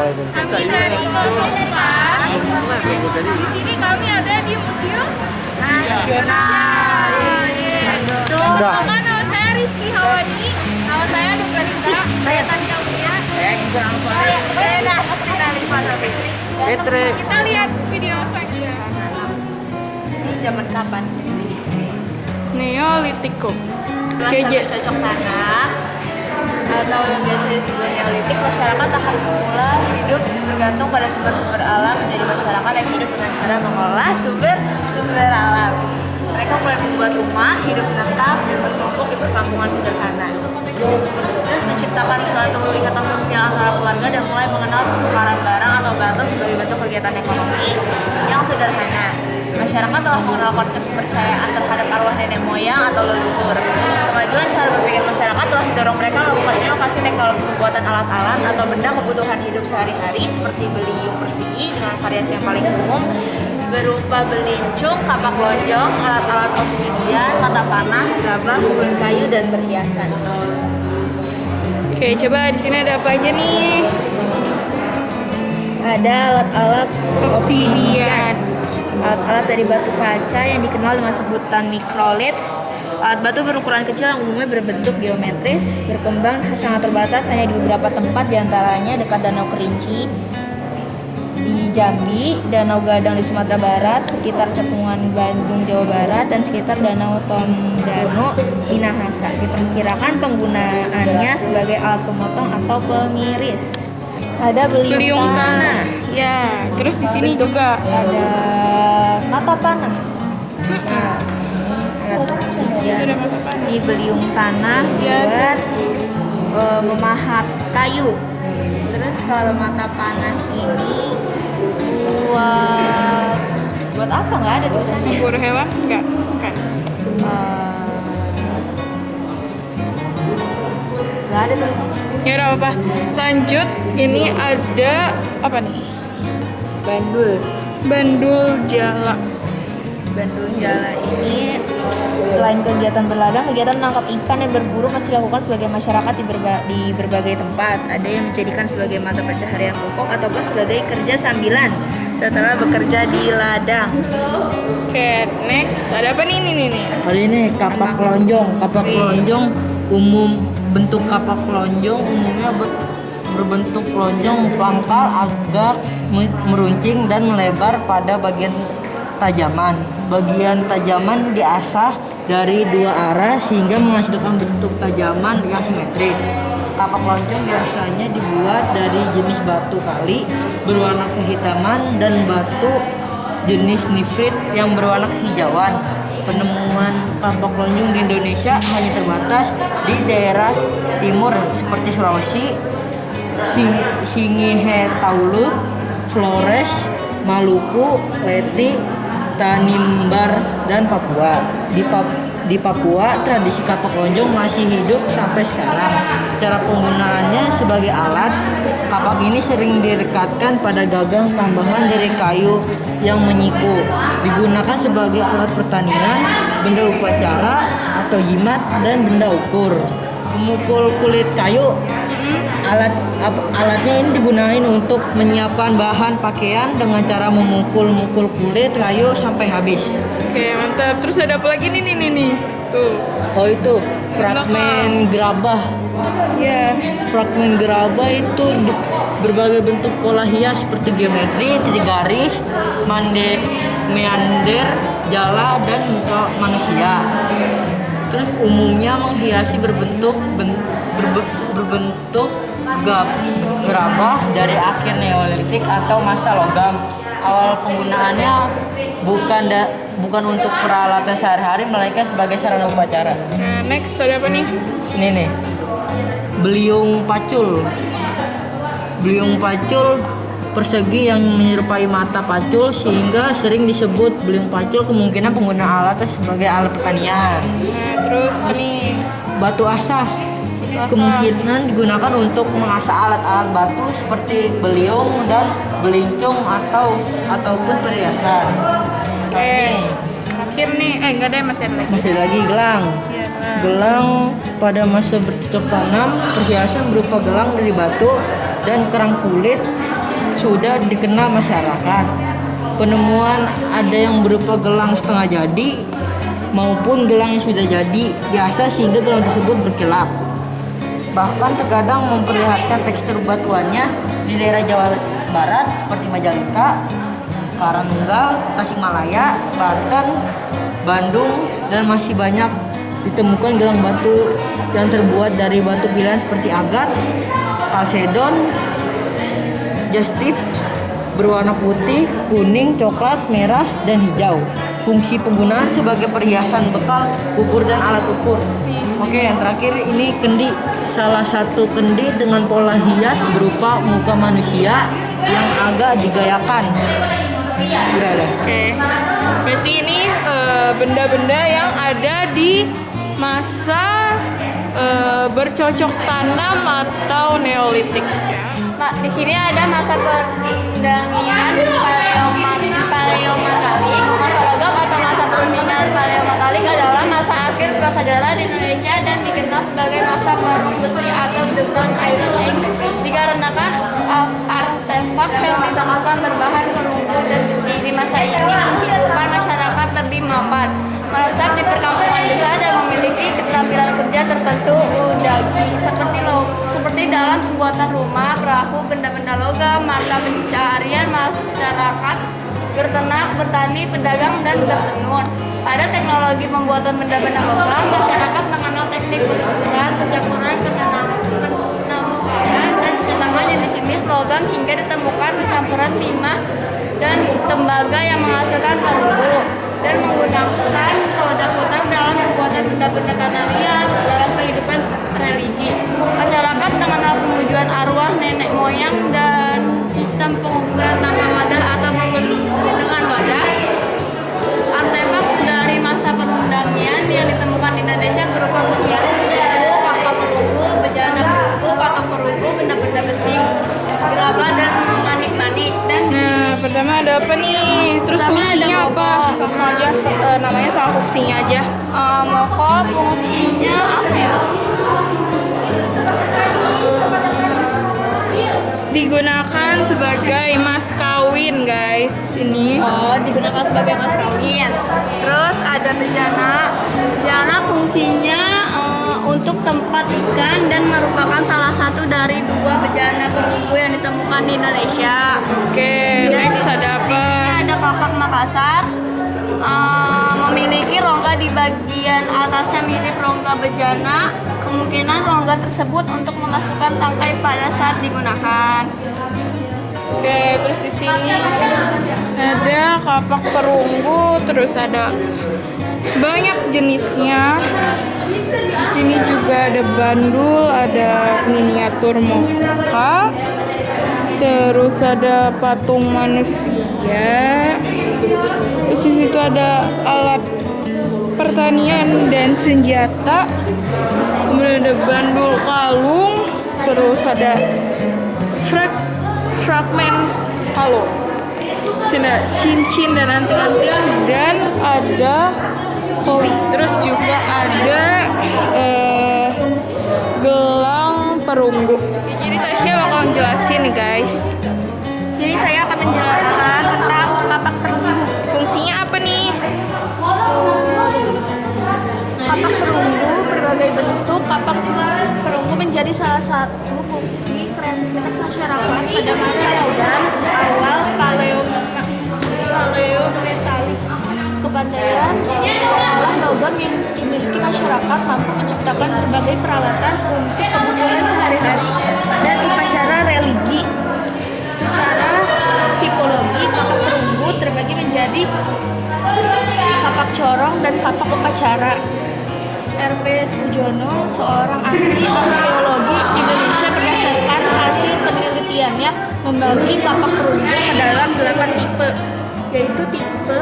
Kami dari Kompas. Di sini kami ada di Museum Nasional. Nama saya Rizky Hawani. Nama saya Nurlanita. Saya Tasya Unia. Saya Iqbal Ansari. Saya Nasrin Alifasari. Kita lihat video selanjutnya. Ini zaman kapan? Neolitikum. Masa bercocok tanam atau yang biasa disebut Neolitik, masyarakat akan semula hidup bergantung pada sumber-sumber alam menjadi masyarakat yang hidup dengan cara mengolah sumber alam. Mereka mulai membuat rumah, hidup menetap, dan berkelompok di perkampungan sederhana. Terus menciptakan suatu ikatan sosial antara keluarga dan mulai mengenal pertukaran barang atau barter sebagai bentuk kegiatan ekonomi yang sederhana. Masyarakat telah mengenal konsep kepercayaan terhadap arwah nenek moyang atau leluhur. Kemajuan cara berpikir masyarakat telah mendorong mereka melakukan inovasi teknologi pembuatan alat-alat atau benda kebutuhan hidup sehari-hari seperti beliung persegi dengan variasi yang paling umum berupa belincung, kapak lonjong, alat-alat obsidian, mata panah, gerabah, ulun kayu, dan perhiasan. Oke, coba di sini ada apa aja nih? Ada alat-alat Obsidian. Alat-alat dari batu kaca yang dikenal dengan sebutan mikrolit. Alat batu berukuran kecil yang umumnya berbentuk geometris, berkembang sangat terbatas hanya di beberapa tempat, diantaranya dekat Danau Kerinci di Jambi, Danau Gadang di Sumatera Barat, sekitar Cekungan Bandung Jawa Barat, dan sekitar Danau Tondano Minahasa. Diperkirakan penggunaannya sebagai alat pemotong atau pengiris. Ada beliung tanah. Ya, terus di sini juga Ada mata panah. Nah, alat obsidian. ada mata panah. Ini beliung tanah buat memahat kayu. Terus kalau mata panah ini buat apa? Nggak ada tulisannya. Memburu hewan? Enggak, bukan. Nggak ada tulisannya. Ya udah apa? Lanjut, ini ada apa nih? Bandul. Bandul jala. Bandul jala ini selain kegiatan berladang, kegiatan menangkap ikan dan berburu masih dilakukan sebagai masyarakat di berbagai tempat. Ada yang menjadikan sebagai mata pencaharian pokok ataupun sebagai kerja sambilan setelah bekerja di ladang. Oke, next ada apa nih nih? Hari ini kapak lonjong. Kapak lonjong bentuk kapak lonjong umumnya berbentuk lonjong pangkal agak meruncing dan melebar pada bagian tajaman. Bagian tajaman diasah dari dua arah sehingga menghasilkan bentuk tajaman yang simetris. Kapak lonjong biasanya dibuat dari jenis batu kali berwarna kehitaman dan batu jenis nifrit yang berwarna kehijauan. Penemuan kapak lonjong di Indonesia hanya terbatas di daerah timur seperti Sulawesi, Singihe Taulut, Flores, Maluku, Leti, Tanimbar, dan Papua. Di Papua, tradisi kapak lonjong masih hidup sampai sekarang. Cara penggunaannya sebagai alat, kapak ini sering direkatkan pada gagang tambahan dari kayu yang menyiku. Digunakan sebagai alat pertanian, benda upacara atau jimat, dan benda ukur. Memukul kulit kayu, alatnya ini digunakan untuk menyiapkan bahan pakaian dengan cara memukul kulit kayu sampai habis. Oke, mantap. Terus ada apa lagi nih? Tuh. Oh, itu fragmen gerabah. Ya. Fragmen gerabah itu berbagai bentuk pola hias seperti geometri, titik garis, meander, jala, dan muka manusia. Terus umumnya menghiasi berbentuk gerabah dari akhir Neolitik atau masa logam. Awal penggunaannya bukan untuk peralatan sehari-hari, melainkan sebagai sarana upacara. Nah, next ada apa nih? Ini nih, beliung pacul. Beliung pacul persegi yang menyerupai mata pacul sehingga sering disebut beliung pacul. Kemungkinan pengguna alatnya sebagai alat pertanian. Nah, terus apa nih? Batu asah kemungkinan digunakan untuk mengasah alat-alat batu seperti beliung dan belincung ataupun perhiasan. Terakhir nih, enggak ada, masih ada lagi. Masih lagi gelang. Iya, Gelang pada masa bercocok tanam, perhiasan berupa gelang dari batu dan kerang kulit sudah dikenal masyarakat. Penemuan ada yang berupa gelang setengah jadi maupun gelang yang sudah jadi biasa sehingga gelang tersebut berkilap. Bahkan terkadang memperlihatkan tekstur batuannya di daerah Jawa Barat seperti Majalengka, Karangtunggal, Tasikmalaya, Banten, Bandung, dan masih banyak ditemukan gelang batu yang terbuat dari batu pilihan seperti agat, kalsedon, jastif berwarna putih, kuning, coklat, merah, dan hijau. Fungsi penggunaan sebagai perhiasan bekal, ukur, dan alat ukur. Oke, yang terakhir ini kendi. Salah satu kendi dengan pola hias berupa muka manusia yang agak digayakan. Udah ada. Oke. Berarti ini benda-benda yang ada di masa bercocok tanam atau Neolitik. Nah, di sini ada masa perundangan paleomatalik. Masa logam atau masa perundingan paleomatalik adalah masa akhir prasejarah di Indonesia dan dikenal sebagai masa karung besi atau the Bronze Age dikarenakan artefak yang ditemukan berbahan perunggu dan besi. Di masa ini kehidupan masyarakat lebih mapan, menetap di perkampungan desa dan memiliki keterampilan kerja tertentu seperti dalam pembuatan rumah, perahu, benda-benda logam, mata pencaharian masyarakat, berternak, bertani, pedagang, dan bertenun. Pada teknologi pembuatan benda-benda logam, masyarakat mengenal teknik pengukuran, pencampuran, penamukan, dan cetakan jenis-jenis logam hingga ditemukan pencampuran timah dan tembaga yang menghasilkan perunggu, dan menggunakan roda putar dalam pembuatan benda-benda tanah liat dalam kehidupan religi. Masyarakat mengenal pengujuan arwah nenek moyang dan sistem pengukuran tanpa wadah atau dengan wadah. Artefak dari masa perundangan yang ditemukan di Indonesia berupa perunggu, papak perunggu, bejana perunggu, patok perunggu, benda-benda besi, gerabah, dan manik-manik. Dan Pertama ada apa nih? Terus fungsinya apa? Langsung aja namanya sama fungsinya aja. Moko fungsinya apa ya? Digunakan sebagai mas kawin, guys. Ini. Oh, digunakan sebagai mas kawin. Terus ada bejana. Bejana fungsinya untuk tempat ikan dan merupakan salah satu dari 2 bejana perunggu yang ditemukan di Indonesia. Oke, next ada apa? Di sini ada kapak Makassar. Memiliki rongga di bagian atasnya mirip rongga bejana. Kemungkinan rongga tersebut untuk memasukkan tangkai pada saat digunakan. Oke, terus di sini ada kapak perunggu, terus ada banyak jenisnya. Di sini juga ada bandul, ada miniatur moka, terus ada patung manusia. Terus di situ ada alat pertanian dan senjata. Kemudian ada bandul kalung, terus ada fragmen kalung. Sini ada cincin dan anting-anting, dan ada koi. Terus juga ada gelang perunggu. Jadi Tasya bakal jelasin nih, guys. Jadi saya akan menjelaskan tentang kapak perunggu. Fungsinya apa nih? Kapak perunggu berbagai bentuk. Kapak perunggu menjadi salah satu bukti kreativitas masyarakat pada masa logam awal paleometalik. Kepandaian mengolah logam yang dimiliki masyarakat mampu menciptakan berbagai peralatan untuk kebutuhan sehari-hari dan upacara religi. Secara tipologi, kapak perunggu terbagi menjadi kapak corong dan kapak upacara. R.P. Sujono, seorang ahli arkeologi Indonesia, berdasarkan hasil penelitiannya membagi kapak perunggu ke dalam 8 tipe, yaitu tipe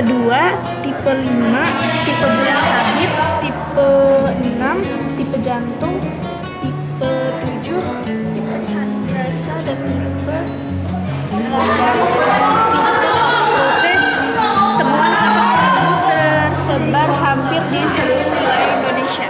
2, tipe 5, tipe bulan sabit, tipe 6, tipe jantung, tipe 7, tipe candrasa, dan tipe 8. Temuan kapak perunggu tersebar hampir di seluruh wilayah Indonesia.